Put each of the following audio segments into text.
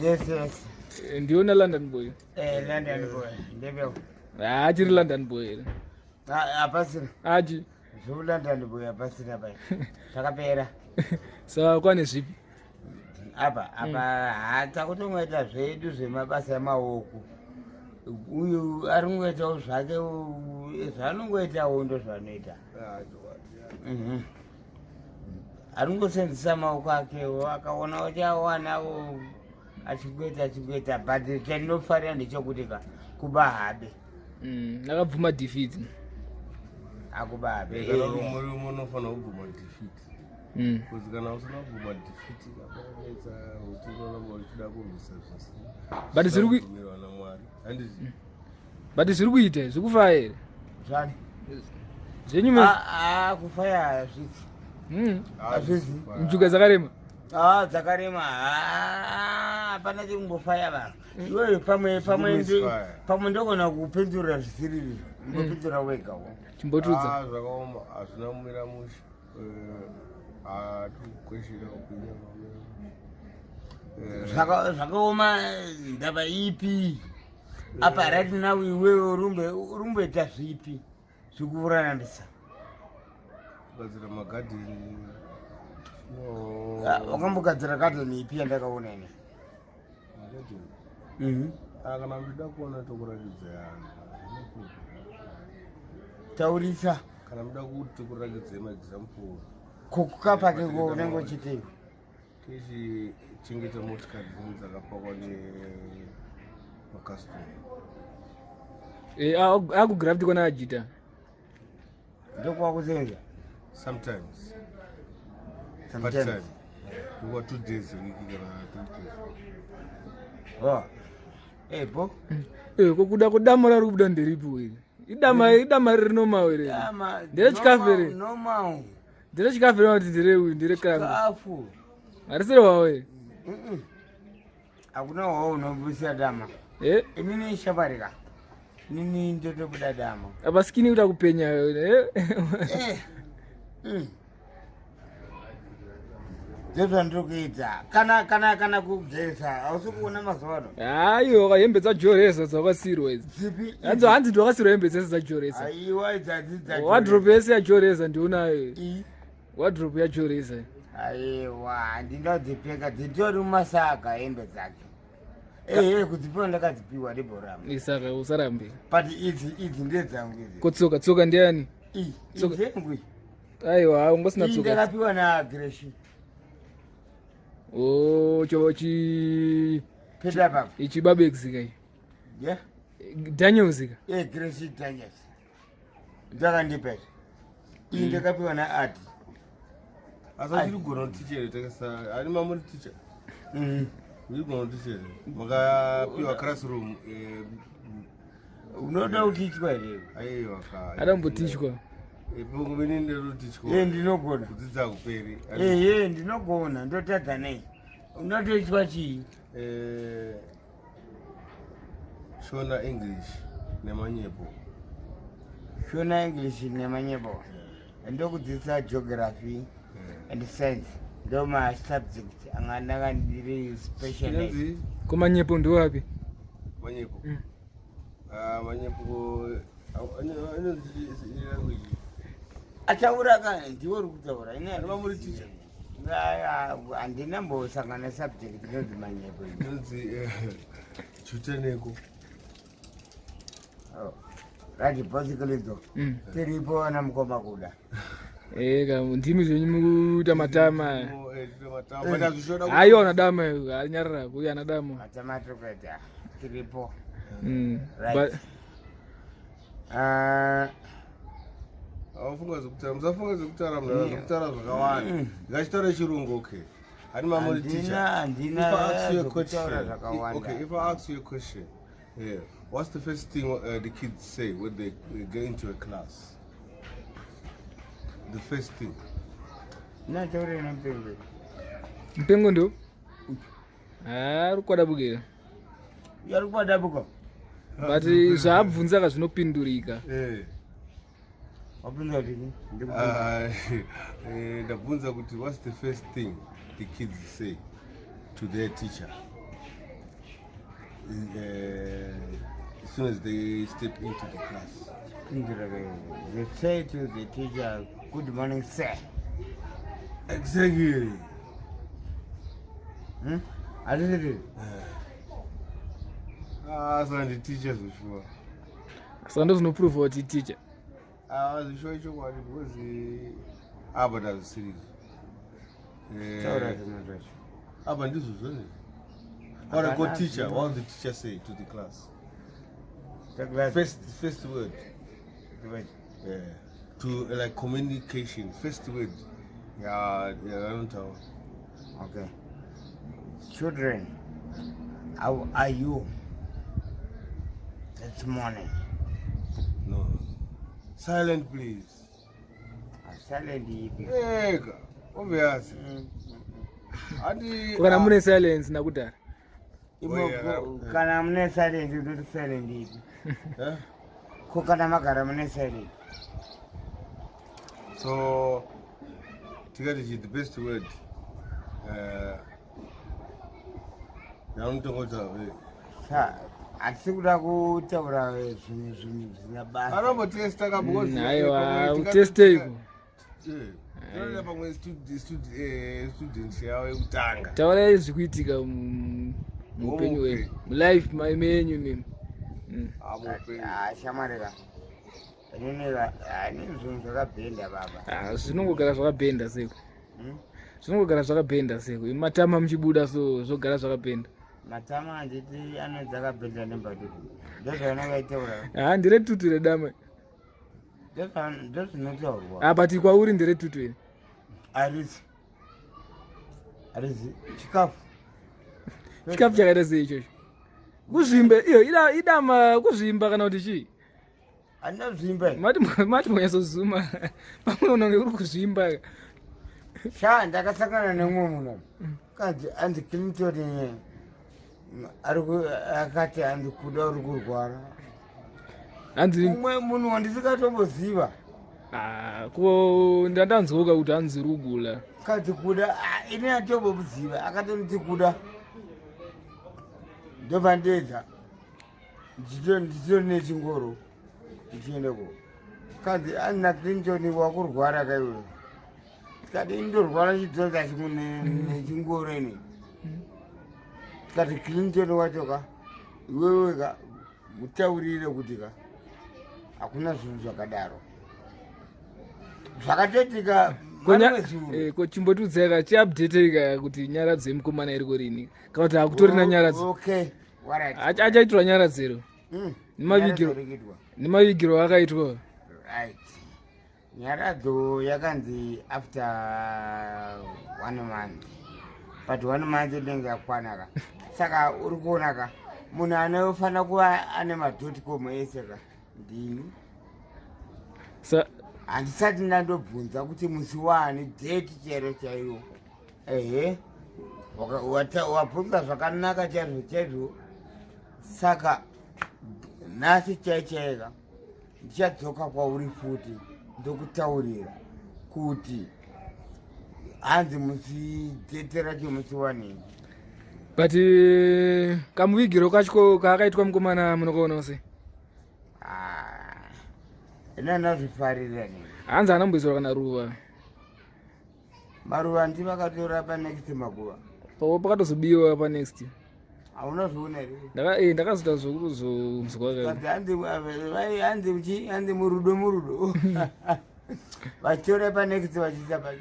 Yes. Ndiona London boy. London boy. Ndebyo. Achiri London boy. Apasina. Aji. Zvu London boy apasina pai. Takapera. Sawa kwane zvipi? Apa hata kutongoita zvedu zvemabasa emaoko. Uyu ari kungoitawo zvake zvaanongoitawo ndo zvanoita. Ari kungosenzesa maoko akewo akaona kuti awanawo achigweta but chandinofarira ndechekuti kuba habe. Akabvuma defeat. Akuba habe. Muri unofanira kubvuma defeat. Because kana usina kubvuma defeat kapaita utinoona uchida kurwisa zvose. But zviri kumirwa naMwari. Handizvi. But zviri kuita zvikufa here. Zvani? Zvenyume. Kufaya hazvisi. Hazvisi. Njuga dzakarema. Dzakarema. Hapana chingofaya vanhu. Iwewe pamwe ndogona kupindura zvisiri ngopindura wegawo. Chimbotudza. Zvakaoma hazvina kumira mushe. Tukweshera upenyu zvakaoma ndava ipi apa right now iwewe urumboita zvipi zvikuranambisa kugadzira magadheni wakambogadzira gadheni ipi yandakaona ine kana muchida kuona tokurakidza yanhu taurisa kana muda kuti tokurakidzai maexample kokukapake ko unenge uchitei tichichengeta motikari dzine dzakapakwa nemakastoma akugraviti kwana Ajita ndokwakusenza sometimes part time kwa 2 days a week kana 3 days bo kokuda kudama rari kubuda nderipo iri idama riri normal iri nderechikafere normal nderechikafere kuti nderekrangu harisiri wawo iri hakuna wawo unobudisa dama inini shabarika nini ndotobuda dama apa skini kuda kupenya ndozvandirikuita kana kugeza hausi kuona mazuva ano aiwa hembe dzajoresa dzakasirwa idzi hanzi ndakasirwa hembe dzese dzajoresa wadropu yese yajoresa ndionayo wadropu yajoresa aiwa handindodzipfeka dzitori mumasaga hembe dzake kudzipiwa ndakadzipiwa ndiborama isaka usarambe but idzi ndedzangu idzi kutsoka ndiani idzengwi aiwa ungosina tsoka ndakapiwa naagreshi peta ichibabekzika danielsika grace daniels ndakandipeta iyi ndakapiwa naadi asachirigona kutichere takasa ani mamuri ticha urigona kutichere makapiwa classroom unoda kutichwa here adambotichwa ndinogona kudzidza kuperi ndinogona ndotadza nei unotoitwa chii shona english nemanyepo ndokudzidzisa geography and science ndo masubject anganaka ndiri special kumanyepo ndiwapi manyepo manyepo ataura ndiwo uri kutaura mamuri ticha handinambosangana subject inonzi manyepo inonzi chuteneko rati basicalizo tiripo ana mukoma kuda ndimi zvenyu mutamatama aiwa anadama alinyarira kuya anadama matamatiketa tiripo musafunga zvekutara munhu kutara zvakawanda ngachitaure chirungu okay hani mamuri ticha if I ask you a question what's the first thing the kids say when they get into a class? The first thing nataurena mpengo ndo ari kwadabukira yari kwadabuka but zvaabvunzaka zvinopindurika wapinda tini ndabvunza kuti what's the first thing the kids say to their teacher? as soon as they step into the class. They say to the teacher, "Good morning, sir." Exactly. I did it. So the teachers were sure. So there's no proof what he teacher. I was sure it was the Abba series. Abba, this was it. What a good teacher. What did the teacher say to the class? First word. Yeah. To like communication. First word. Yeah, I don't know. Okay. Children, how are you this morning? No. Silent, please. Silent. Hey, obvious. Kana mune silence nakudara. Kana mune silent, you do silent. Kana magara mune silent. So, together is the best word. I don't know what Atikuda kutaura zvinhu zvisina basa. Anobotesta kabozi. Aiwa, uteste iko. Ndoda pamwe students yawe kutanga. Taura zvikuitika muupenyu hwenyu. Mulife menyu mimi. Shamarika. Inini zvinhu zvakabhenda baba. Zvinongogara zvakabhenda seko. Zvinongogara zvakabhenda seko. Matama muchibuda so zvogara zvakabhenda. Matama handiti anodzakabhenda nembatutu. Ndozvaunongaitaura. Ndire tutu redama. Ndozvinotaurwa. But kwauri ndire tutu ine. Arizi chikafu. Chikafu chakaita sei ichocho? Kuzvimba iyo idama kuzvimba kana kuti chii? Andina zvimba. Mati monyasozuma. Pamwe unonge uri kuzvimba. Ndakasangana nemumwe munhu. Kanzi andi Clinton akati andikuda uri kurwara. Umwe munhu wandisikatomboziva. Ko ndandanzwoka kuti anzi Rugula. Kati Kuda ini atombomuziva akatoniti Kuda. Ndobva ndedza. Nditori nechingoro. Ndichiendeko. Kanzi andina Clinton wakurwara kaiwe. Kati indorwara chidzodza nechingoro ini. Kati Clinton wachoka. Iwewe mutaurire kuti hakuna zvinhu zvakadaro. Zvakatoitika ko chimbotudzeka chiupdate kuti nyara dzemukomana iri kurini. Kana kuti hakutorina nyara dzo. Okay. Alright. Achaitirwa nyara dzero. Nemavigiro akaitwa. Right. Nyaradzo yakanzi after 1 month. But 1 month inenge yakwanaka. Saka uri kuonaka munhu anofanira kuva ane madotcom ese ndini. Handisati ndandobvunza kuti musi wani date chero chaiwo. Wabvunza zvakanaka chaizvo. Saka nhasi chaichaika ndichadzoka kwauri futi ndokutaurira kuti hanzi musi date racho musi wanini. But kamuvigiro kacho kaakaitwa mukomana munokaona sei? Ina ndazvifarira nini. Hanzi anamboiswa kana ruva. Maruva ndivakatora panext makuva. Pakatozobiwa panext. Haunazviona here? Ndakazota zvokuzonzwa handi murudo. Vachitora panext vachiisa pacho.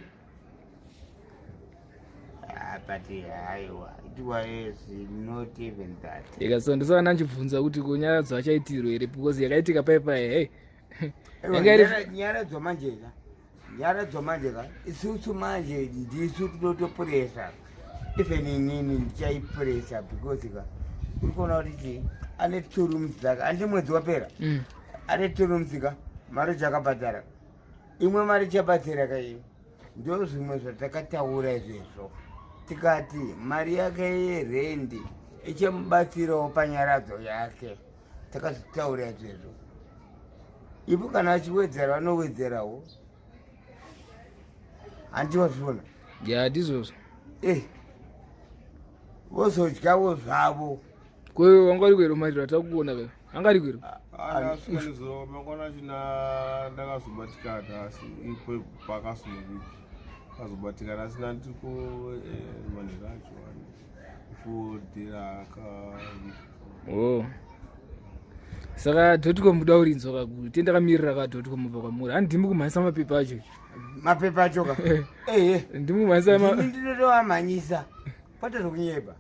But it was not even that. So ndisaka ndachibvunza kuti kunyara dzachaitirwa here because yakaitika paipai. Nyara dzomanjeka isusu manje ndisu totopuresa. Even inini ndichaipuresa because uri kuona kuti ane turums dzake andi mwedzi wapera. Ane turums mari dzakabhadhara. Imwe mari chabatsira kaiyo. Ndo zvimwe zvatakataura izvezvo. Tikati mari yake yerendi ichamubatsirawo panyaradzo yake. Takazvitaura izvezvo. Ipo kana achiwedzera vanowedzerawo. Handiwazviona? Ya ndizvozvo. Vozodyawo zvavo. kwewe wangari kwero mariro takuona kwe angari kwero asvika nezuro mangwana china ndakazobatikana asi ipo pakasunuvika kazobatikana asina ndiko manhero acho ifodhera saka dhotiko muda urinzwa kakuru tienda kamirira kadhotiko mubva kwamuri handimbi kumhanyisa mapepa acho mapepa acho ka ndinotoamhanyisa patozokunyeba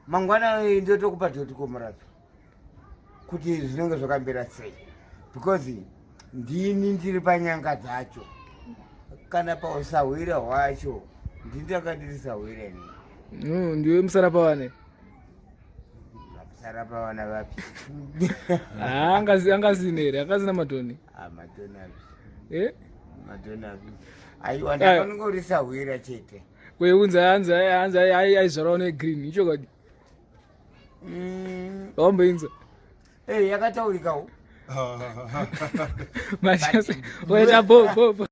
mangwana ndotokupa dhotiko murato kuti zvinenge zvakambira sei because ndini ndiri panyanga dzacho kana pausahwira hwacho ndindakandirisahwira ndiwe musarapawane musarapavana vapi angazini here akazina madhoni madhoni api madhoni api aiwa ndakanongorisahwira chete kweunzi hanzi aizvarawo negreen ichokwadi wamboinza yakataurikawo mashasa waita bo